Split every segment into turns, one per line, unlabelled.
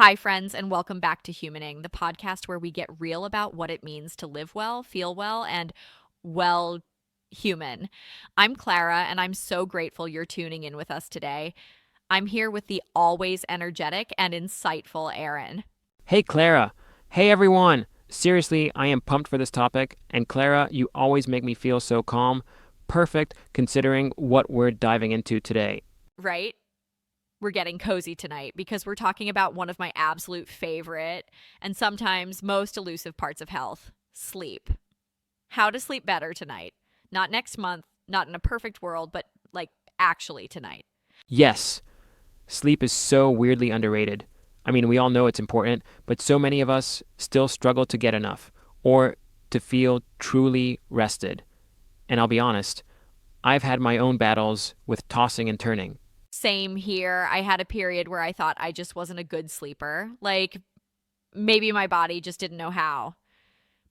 Hi, friends, and welcome back to Humaning, the podcast where we get real about what it means to live well, feel well, and, well, human. I'm Clara, and I'm so grateful you're tuning in with us today. I'm here with the always energetic and insightful Aaron.
Hey, Clara. Hey, everyone. Seriously, I am pumped for this topic. And Clara, you always make me feel so calm. Perfect considering what we're diving into today.
Right? We're getting cozy tonight because we're talking about one of my absolute favorite and sometimes most elusive parts of health: sleep. How to sleep better tonight. Not next month, not in a perfect world, but like actually tonight.
Yes, sleep is so weirdly underrated. I mean, we all know it's important, but so many of us still struggle to get enough or to feel truly rested. And I'll be honest, I've had my own battles with tossing and turning.
Same here. I had a period where I thought I just wasn't a good sleeper. Like maybe my body just didn't know how.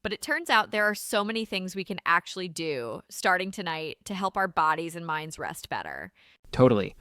But it turns out there are so many things we can actually do starting tonight to help our bodies and minds rest better.
Totally.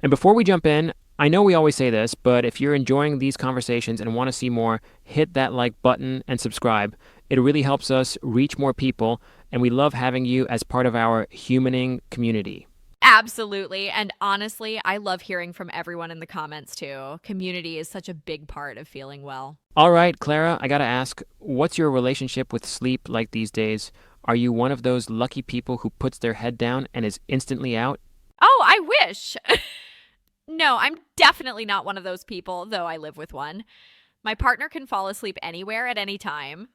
And before we jump in, I know we always say this, but if you're enjoying these conversations and want to see more, hit that like button and subscribe. It really helps us reach more people, and we love having you as part of our humaning community.
Absolutely. And honestly, I love hearing from everyone in the comments too. Community is such a big part of feeling well.
All right, Clara, I gotta ask, what's your relationship with sleep like these days? Are you one of those lucky people who puts their head down and is instantly out?
Oh, I wish. No, I'm definitely not one of those people, though I live with one. My partner can fall asleep anywhere at any time.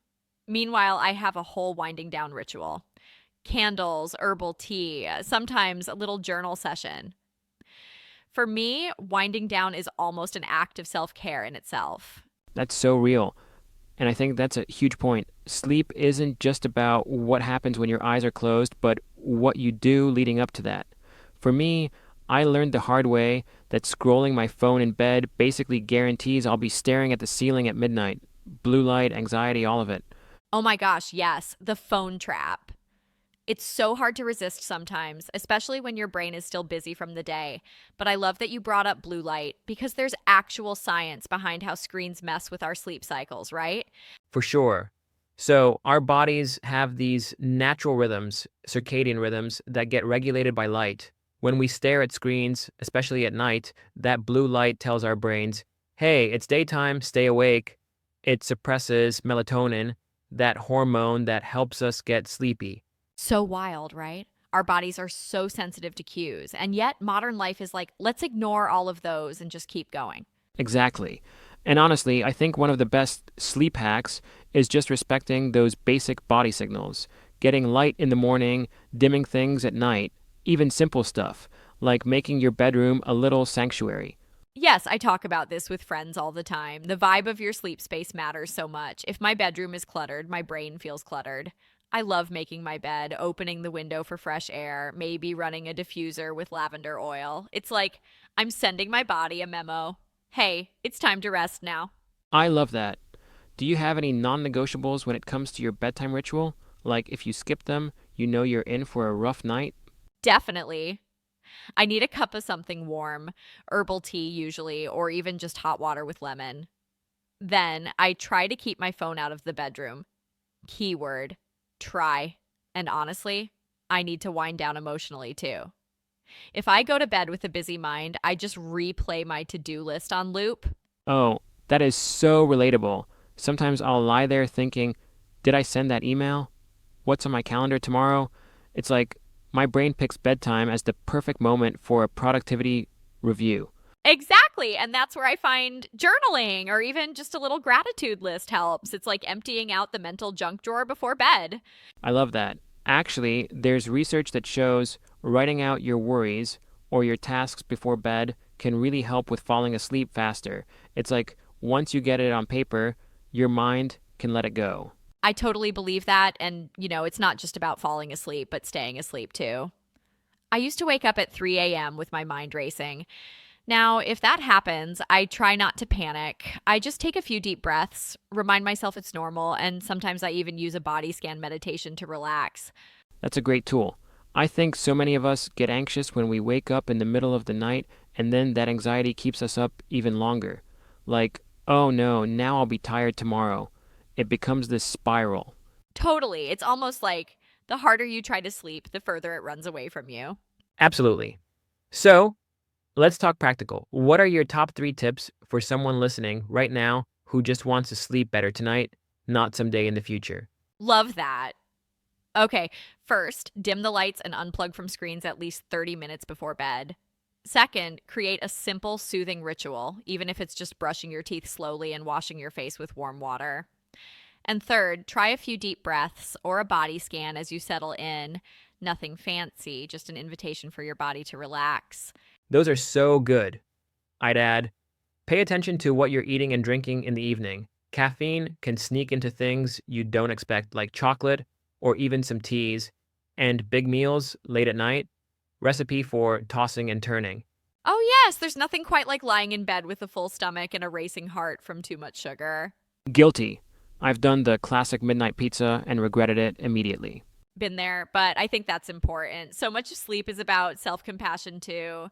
Meanwhile, I have a whole winding down ritual: candles, herbal tea, sometimes a little journal session. For me, winding down is almost an act of self care in itself.
That's so real. And I think that's a huge point. Sleep isn't just about what happens when your eyes are closed, but what you do leading up to that. For me, I learned the hard way that scrolling my phone in bed basically guarantees I'll be staring at the ceiling at midnight. Blue light, anxiety, all of it.
Oh my gosh, yes, the phone trap. It's so hard to resist sometimes, especially when your brain is still busy from the day. But I love that you brought up blue light because there's actual science behind how screens mess with our sleep cycles, right?
For sure. So, our bodies have these natural rhythms, circadian rhythms, that get regulated by light. When we stare at screens, especially at night, that blue light tells our brains, hey, it's daytime, stay awake. It suppresses melatonin, that hormone that helps us get sleepy.
So wild, right? Our bodies are so sensitive to cues, and yet modern life is like, let's ignore all of those and just keep going.
Exactly. And honestly, I think one of the best sleep hacks is just respecting those basic body signals. Getting light in the morning, dimming things at night, even simple stuff, like making your bedroom a little sanctuary.
Yes, I talk about this with friends all the time. The vibe of your sleep space matters so much. If my bedroom is cluttered, my brain feels cluttered. I love making my bed, opening the window for fresh air, maybe running a diffuser with lavender oil. It's like I'm sending my body a memo. Hey, it's time to rest now.
I love that. Do you have any non negotiables when it comes to your bedtime ritual? Like if you skip them, you know you're in for a rough night?
Definitely. I need a cup of something warm, herbal tea usually, or even just hot water with lemon. Then I try to keep my phone out of the bedroom. Keyword, try. And honestly, I need to wind down emotionally too. If I go to bed with a busy mind, I just replay my to do list on loop.
Oh, that is so relatable. Sometimes I'll lie there thinking, did I send that email? What's on my calendar tomorrow? It's like my brain picks bedtime as the perfect moment for a productivity review.
Exactly. And that's where I find journaling or even just a little gratitude list helps. It's like emptying out the mental junk drawer before bed.
I love that. Actually, there's research that shows writing out your worries or your tasks before bed can really help with falling asleep faster. It's like once you get it on paper, your mind can let it go.
I totally believe that. And, it's not just about falling asleep, but staying asleep too. I used to wake up at 3 a.m. with my mind racing. Now, if that happens, I try not to panic. I just take a few deep breaths, remind myself it's normal, and sometimes I even use a body scan meditation to relax.
That's a great tool. I think so many of us get anxious when we wake up in the middle of the night, and then that anxiety keeps us up even longer. Like, Oh no, now I'll be tired tomorrow. It becomes this spiral.
Totally. It's almost like the harder you try to sleep, the further it runs away from you.
Absolutely. So, let's talk practical. What are your top 3 tips for someone listening right now who just wants to sleep better tonight, not someday in the future?
Love that. Okay, first, dim the lights and unplug from screens at least 30 minutes before bed. Second, create a simple, soothing ritual, even if it's just brushing your teeth slowly and washing your face with warm water. And third, try a few deep breaths or a body scan as you settle in. Nothing fancy, just an invitation for your body to relax.
Those are so good. I'd add, pay attention to what you're eating and drinking in the evening. Caffeine can sneak into things you don't expect, like chocolate or even some teas, and big meals late at night. Recipe for tossing and turning.
Oh, yes, there's nothing quite like lying in bed with a full stomach and a racing heart from too much sugar.
Guilty. I've done the classic midnight pizza and regretted it immediately.
Been there, but I think that's important. So much of sleep is about self compassion, too.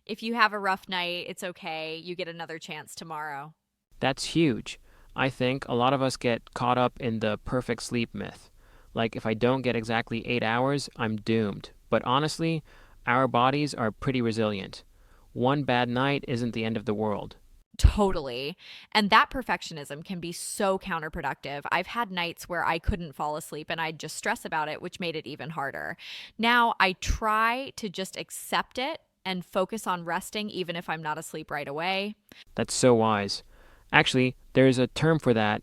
If you have a rough night, it's okay. You get another chance tomorrow.
That's huge. I think a lot of us get caught up in the perfect sleep myth. Like, if I don't get exactly 8 hours, I'm doomed. But honestly, our bodies are pretty resilient. One bad night isn't the end of the world.
Totally. And that perfectionism can be so counterproductive. I've had nights where I couldn't fall asleep and I'd just stress about it, which made it even harder. Now I try to just accept it and focus on resting, even if I'm not asleep right away.
That's so wise. Actually, there's a term for that: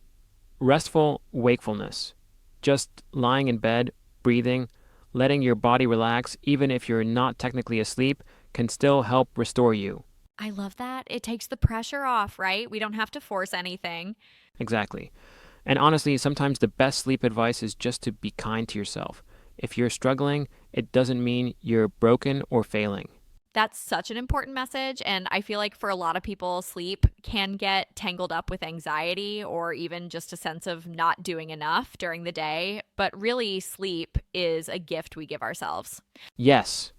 restful wakefulness. Just lying in bed, breathing, letting your body relax, even if you're not technically asleep, can still help restore you.
I love that. It takes the pressure off, right? We don't have to force anything.
Exactly. And honestly, sometimes the best sleep advice is just to be kind to yourself. If you're struggling, it doesn't mean you're broken or failing.
That's such an important message. And I feel like for a lot of people, sleep can get tangled up with anxiety or even just a sense of not doing enough during the day. But really, sleep is a gift we give ourselves.
Yes,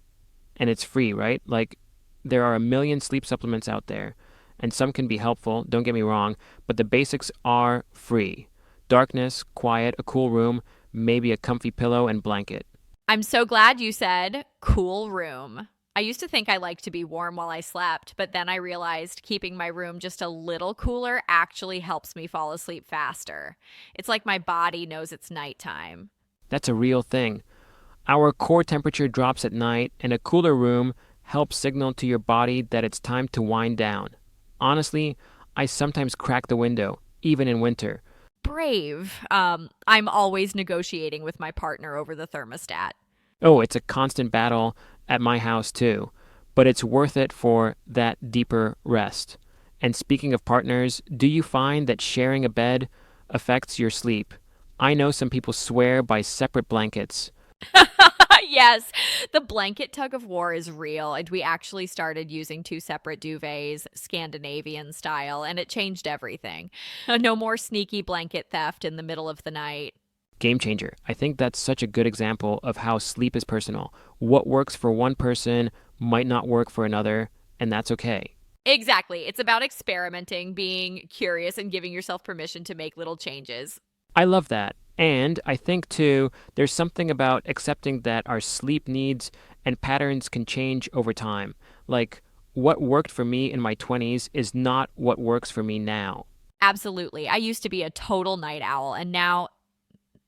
and it's free, right? Like, there are a million sleep supplements out there, and some can be helpful, don't get me wrong, but the basics are free. Darkness, quiet, a cool room, maybe a comfy pillow and blanket.
I'm so glad you said cool room. I used to think I liked to be warm while I slept, but then I realized keeping my room just a little cooler actually helps me fall asleep faster. It's like my body knows it's nighttime.
That's a real thing. Our core temperature drops at night, and a cooler room helps signal to your body that it's time to wind down. Honestly, I sometimes crack the window, even in winter.
Brave. I'm always negotiating with my partner over the thermostat.
Oh, it's a constant battle at my house too, but it's worth it for that deeper rest. And speaking of partners, do you find that sharing a bed affects your sleep? I know some people swear by separate blankets.
Yes, the blanket tug of war is real, and we actually started using two separate duvets, Scandinavian style, and it changed everything. No more sneaky blanket theft in the middle of the night.
Game changer. I think that's such a good example of how sleep is personal. What works for one person might not work for another, and that's okay.
Exactly. It's about experimenting, being curious, and giving yourself permission to make little changes.
I love that. And I think, too, there's something about accepting that our sleep needs and patterns can change over time. Like, what worked for me in my 20s is not what works for me now.
Absolutely. I used to be a total night owl, and now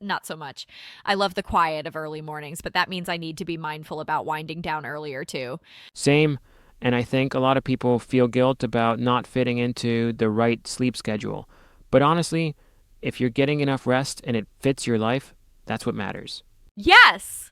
not so much. I love the quiet of early mornings, but that means I need to be mindful about winding down earlier too.
Same. And I think a lot of people feel guilt about not fitting into the right sleep schedule. But honestly, if you're getting enough rest and it fits your life, that's what matters.
Yes.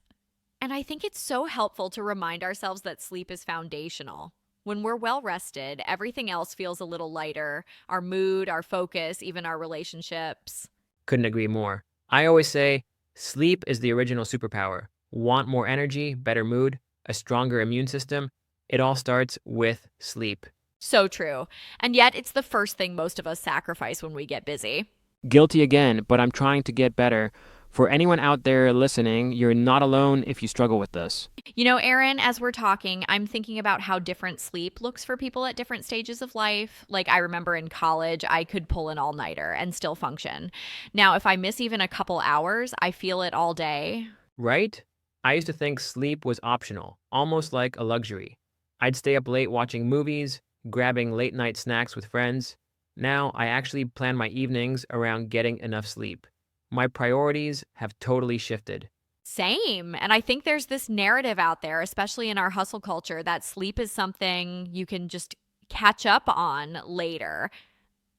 And I think it's so helpful to remind ourselves that sleep is foundational. When we're well rested, everything else feels a little lighter, our mood, our focus, even our relationships.
Couldn't agree more. I always say sleep is the original superpower. Want more energy, better mood, a stronger immune system? It all starts with sleep.
So true. And yet, it's the first thing most of us sacrifice when we get busy.
Guilty again, but I'm trying to get better. For anyone out there listening, you're not alone if you struggle with this.
You know, Erin, as we're talking, I'm thinking about how different sleep looks for people at different stages of life. Like, I remember in college, I could pull an all nighter and still function. Now, if I miss even a couple hours, I feel it all day.
Right? I used to think sleep was optional, almost like a luxury. I'd stay up late watching movies, grabbing late night snacks with friends. Now I actually plan my evenings around getting enough sleep. My priorities have totally shifted.
Same. And I think there's this narrative out there, especially in our hustle culture, that sleep is something you can just catch up on later.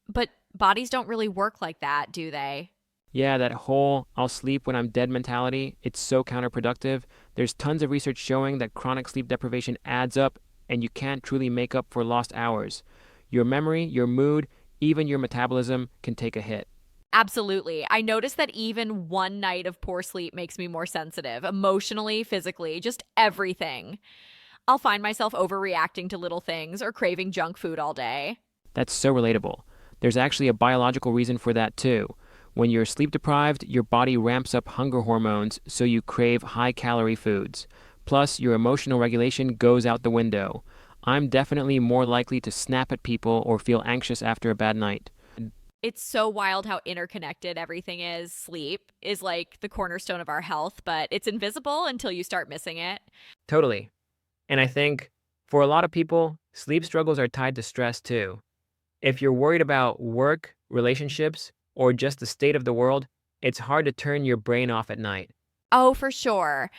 But bodies don't really work like that, do they?
Yeah, that whole I'll sleep when I'm dead mentality, it's so counterproductive. There's tons of research showing that chronic sleep deprivation adds up and you can't truly make up for lost hours. Your memory, your mood, even your metabolism can take a hit.
Absolutely. I noticed that even one night of poor sleep makes me more sensitive, emotionally, physically, just everything. I'll find myself overreacting to little things or craving junk food all day.
That's so relatable. There's actually a biological reason for that too. When you're sleep deprived, your body ramps up hunger hormones, so you crave high calorie foods. Plus, your emotional regulation goes out the window. I'm definitely more likely to snap at people or feel anxious after a bad night.
It's so wild how interconnected everything is. Sleep is like the cornerstone of our health, but it's invisible until you start missing it.
Totally. And I think for a lot of people, sleep struggles are tied to stress too. If you're worried about work, relationships, or just the state of the world, it's hard to turn your brain off at night.
Oh, for sure.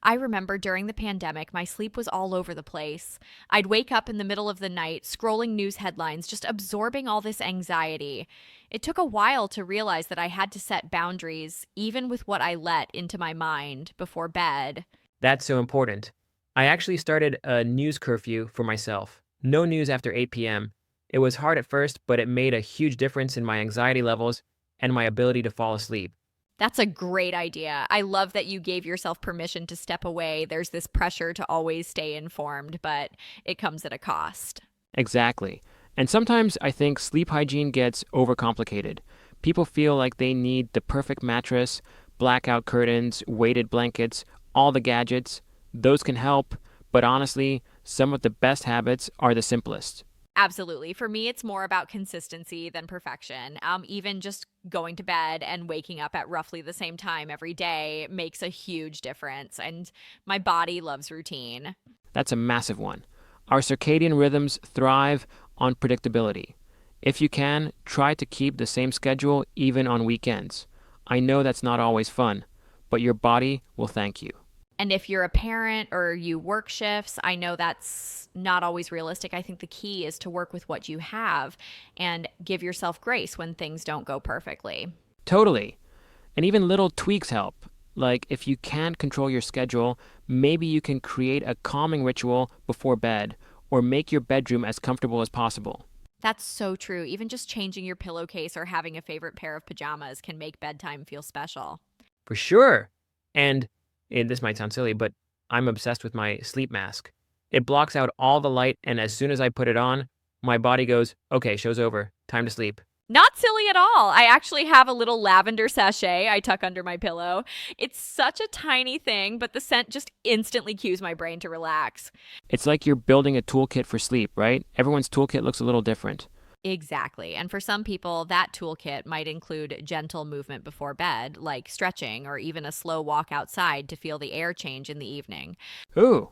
I remember during the pandemic, my sleep was all over the place. I'd wake up in the middle of the night, scrolling news headlines, just absorbing all this anxiety. It took a while to realize that I had to set boundaries, even with what I let into my mind before bed.
That's so important. I actually started a news curfew for myself. No news after 8 p.m. It was hard at first, but it made a huge difference in my anxiety levels and my ability to fall asleep.
That's a great idea. I love that you gave yourself permission to step away. There's this pressure to always stay informed, but it comes at a cost.
Exactly. And sometimes I think sleep hygiene gets overcomplicated. People feel like they need the perfect mattress, blackout curtains, weighted blankets, all the gadgets. Those can help, but honestly, some of the best habits are the simplest.
Absolutely. For me, it's more about consistency than perfection. Even just going to bed and waking up at roughly the same time every day makes a huge difference. And my body loves routine.
That's a massive one. Our circadian rhythms thrive on predictability. If you can, try to keep the same schedule even on weekends. I know that's not always fun, but your body will thank you.
And if you're a parent or you work shifts, I know that's not always realistic. I think the key is to work with what you have and give yourself grace when things don't go perfectly.
Totally. And even little tweaks help. Like if you can't control your schedule, maybe you can create a calming ritual before bed or make your bedroom as comfortable as possible.
That's so true. Even just changing your pillowcase or having a favorite pair of pajamas can make bedtime feel special.
For sure. And this might sound silly, but I'm obsessed with my sleep mask. It blocks out all the light, and as soon as I put it on, my body goes, okay, show's over. Time to sleep.
Not silly at all. I actually have a little lavender sachet I tuck under my pillow. It's such a tiny thing, but the scent just instantly cues my brain to relax.
It's like you're building a toolkit for sleep, right? Everyone's toolkit looks a little different.
Exactly. And for some people, that toolkit might include gentle movement before bed, like stretching or even a slow walk outside to feel the air change in the evening.
Ooh,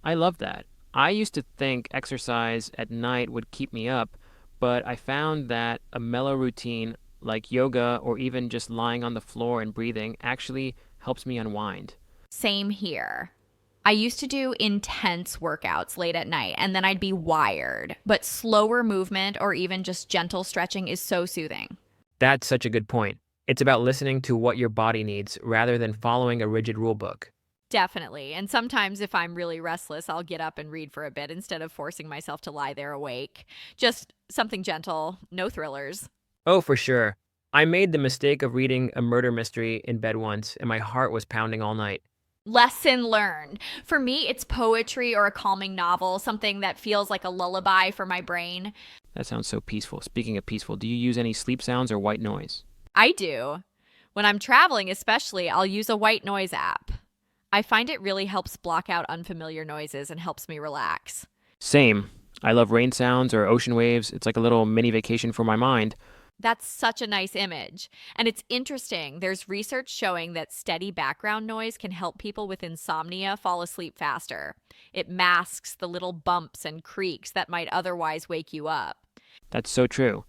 I love that. I used to think exercise at night would keep me up, but I found that a mellow routine like yoga or even just lying on the floor and breathing actually helps me unwind.
Same here. I used to do intense workouts late at night and then I'd be wired, but slower movement or even just gentle stretching is so soothing.
That's such a good point. It's about listening to what your body needs rather than following a rigid rule book.
Definitely. And sometimes if I'm really restless, I'll get up and read for a bit instead of forcing myself to lie there awake. Just something gentle, no thrillers.
Oh, for sure. I made the mistake of reading a murder mystery in bed once, and my heart was pounding all night.
Lesson learned. For me, it's poetry or a calming novel, something that feels like a lullaby for my brain.
That sounds so peaceful. Speaking of peaceful, do you use any sleep sounds or white noise?
I do. When I'm traveling, especially, I'll use a white noise app. I find it really helps block out unfamiliar noises and helps me relax.
Same. I love rain sounds or ocean waves. It's like a little mini vacation for my mind.
That's such a nice image. And it's interesting. There's research showing that steady background noise can help people with insomnia fall asleep faster. It masks the little bumps and creaks that might otherwise wake you up.
That's so true.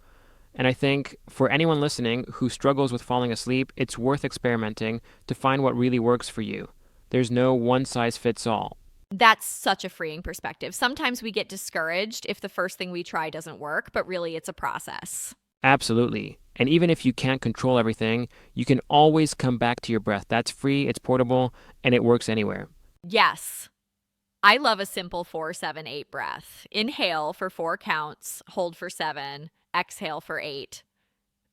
And I think for anyone listening who struggles with falling asleep, it's worth experimenting to find what really works for you. There's no one size fits all.
That's such a freeing perspective. Sometimes we get discouraged if the first thing we try doesn't work, but really it's a process.
Absolutely. And even if you can't control everything, you can always come back to your breath. That's free, it's portable, and it works anywhere.
Yes. I love a simple 4-7-8 breath. Inhale for 4 counts, hold for 7, exhale for 8.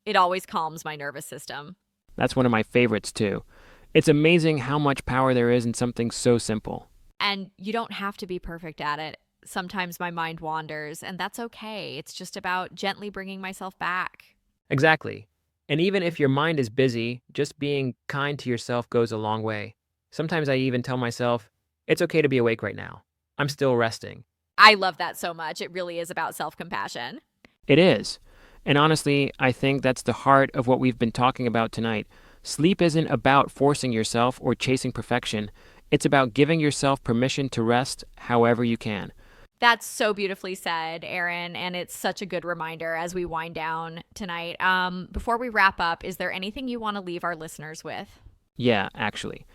It always calms my nervous system.
That's one of my favorites too. It's amazing how much power there is in something so simple.
And you don't have to be perfect at it. Sometimes my mind wanders, and that's okay. It's just about gently bringing myself back.
Exactly. And even if your mind is busy, just being kind to yourself goes a long way. Sometimes I even tell myself, it's okay to be awake right now. I'm still resting.
I love that so much. It really is about self compassion.
It is. And honestly, I think that's the heart of what we've been talking about tonight. Sleep isn't about forcing yourself or chasing perfection. It's about giving yourself permission to rest however you can.
That's so beautifully said, Erin, and it's such a good reminder as we wind down tonight. Before we wrap up, is there anything you want to leave our listeners with?
Yeah, actually.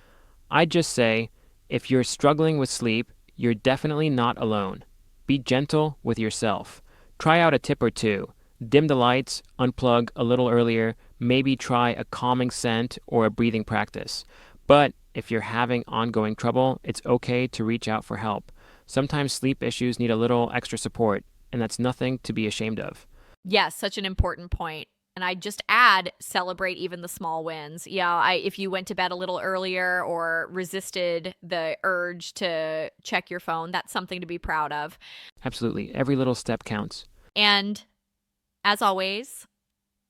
I'd just say, if you're struggling with sleep, you're definitely not alone. Be gentle with yourself. Try out a tip or two. Dim the lights, unplug a little earlier, maybe try a calming scent or a breathing practice. But if you're having ongoing trouble, it's okay to reach out for help. Sometimes sleep issues need a little extra support, and that's nothing to be ashamed of.
Yes, such an important point. And I just add, celebrate even the small wins. Yeah, if you went to bed a little earlier or resisted the urge to check your phone, that's something to be proud of.
Absolutely. Every little step counts.
And as always,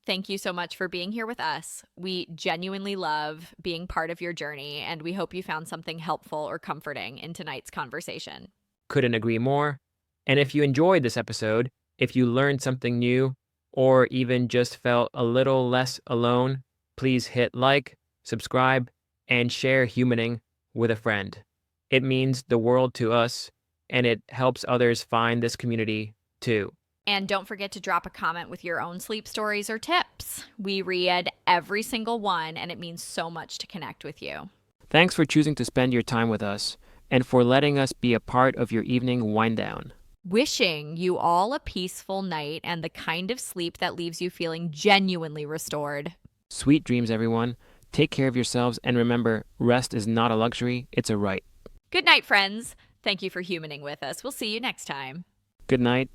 thank you so much for being here with us. We genuinely love being part of your journey, and we hope you found something helpful or comforting in tonight's conversation.
Couldn't agree more. And if you enjoyed this episode, if you learned something new, or even just felt a little less alone, please hit like, subscribe, and share Humaning with a friend. It means the world to us, and it helps others find this community too.
And don't forget to drop a comment with your own sleep stories or tips. We read every single one, and it means so much to connect with you.
Thanks for choosing to spend your time with us, and for letting us be a part of your evening wind down.
Wishing you all a peaceful night and the kind of sleep that leaves you feeling genuinely restored.
Sweet dreams, everyone. Take care of yourselves, and remember, rest is not a luxury, it's a right.
Good night, friends. Thank you for humaning with us. We'll see you next time.
Good night.